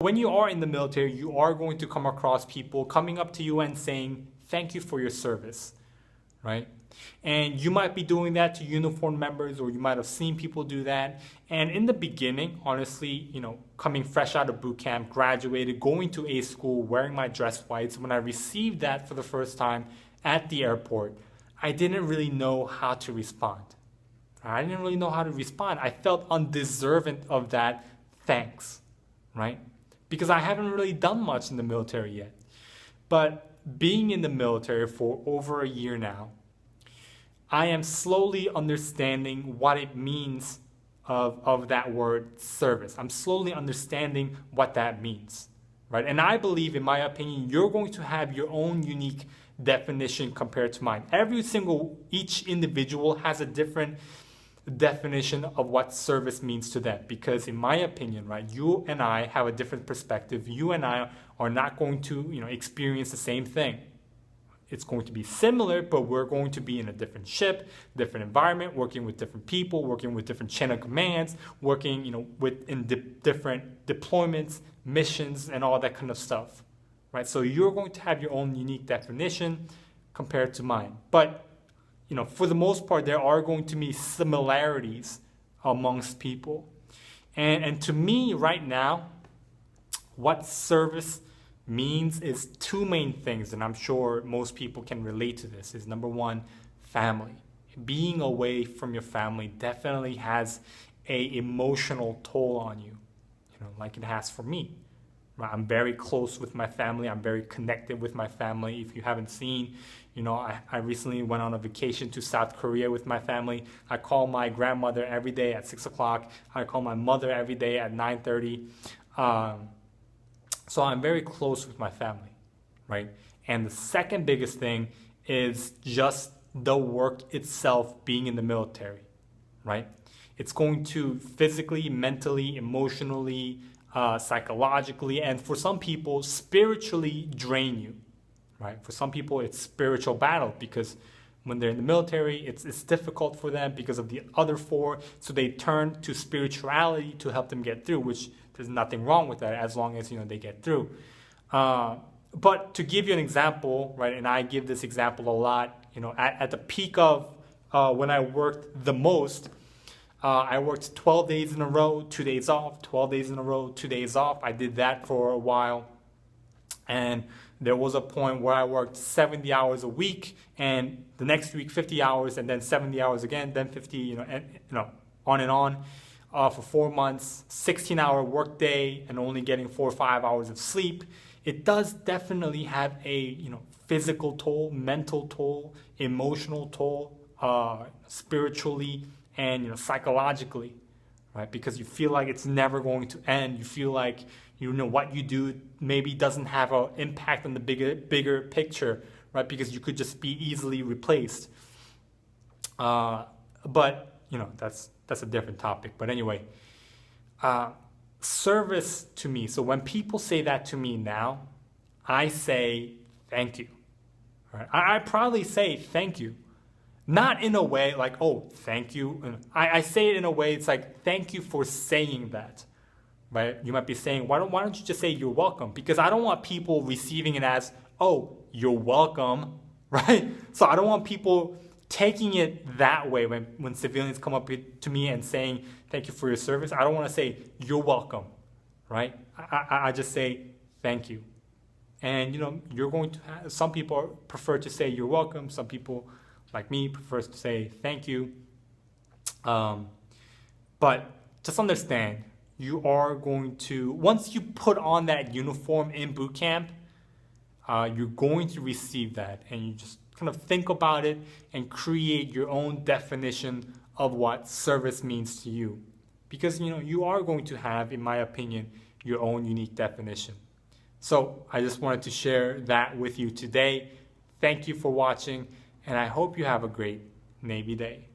when you are in the military, you are going to come across people coming up to you and saying, thank you for your service, right? And you might be doing that to uniformed members, or you might have seen people do that. And in the beginning, honestly, coming fresh out of boot camp, graduated, going to a school, wearing my dress whites, when I received that for the first time at the airport, I didn't really know how to respond. I didn't really know how to respond. I felt undeserving of that thanks, right? Because I haven't really done much in the military yet. But being in the military for over a year now, I am slowly understanding what it means of that word service. I'm slowly understanding what that means, right? And I believe, in my opinion, you're going to have your own unique definition compared to mine. Each individual has a different definition of what service means to them, because in my opinion, right, you and I have a different perspective. You and I are not going to, experience the same thing. It's going to be similar, but we're going to be in a different ship, different environment, working with different people, working with different chain of commands, working, different deployments, missions, and all that kind of stuff, right? So you're going to have your own unique definition compared to mine. But, for the most part, there are going to be similarities amongst people. And to me, right now, what service means is two main things, and I'm sure most people can relate to this, is number one, family. Being away from your family definitely has an emotional toll on you, like it has for me. Right? I'm very close with my family. I'm very connected with my family. If you haven't seen, I recently went on a vacation to South Korea with my family. I call my grandmother every day at 6 o'clock. I call my mother every day at 9:30. So I'm very close with my family, right? And the second biggest thing is just the work itself, being in the military, right? It's going to physically, mentally, emotionally, psychologically, and for some people, spiritually drain you, right? For some people, it's spiritual battle, because when they're in the military, it's difficult for them because of the other four, so they turn to spirituality to help them get through, which there's nothing wrong with that as long as they get through. But to give you an example, right, and I give this example a lot, at the peak of when I worked the most, I worked 12 days in a row, 2 days off, 12 days in a row, 2 days off. I did that for a while. And there was a point where I worked 70 hours a week, and the next week 50 hours, and then 70 hours again, then 50, on and on. For 4 months, 16-hour workday, and only getting 4 or 5 hours of sleep. It does definitely have a physical toll, mental toll, emotional toll, spiritually, and psychologically, right? Because you feel like it's never going to end. You feel like what you do maybe doesn't have an impact on the bigger picture, right? Because you could just be easily replaced. But that's a different topic. But anyway, service to me. So when people say that to me now, I say thank you. Right? I probably say thank you. Not in a way like, oh, thank you. I say it in a way, it's like, thank you for saying that. Right? You might be saying, why don't you just say you're welcome? Because I don't want people receiving it as, oh, you're welcome. Right? So I don't want people taking it that way when civilians come up to me and saying, thank you for your service. I don't want to say, you're welcome, right? I just say, thank you. And, you're going to have, some people prefer to say, you're welcome. Some people, like me, prefer to say, thank you. But just understand, you are going to, once you put on that uniform in boot camp, you're going to receive that, and you just kind of think about it and create your own definition of what service means to you. Because, you are going to have, in my opinion, your own unique definition. So I just wanted to share that with you today. Thank you for watching, and I hope you have a great Navy day.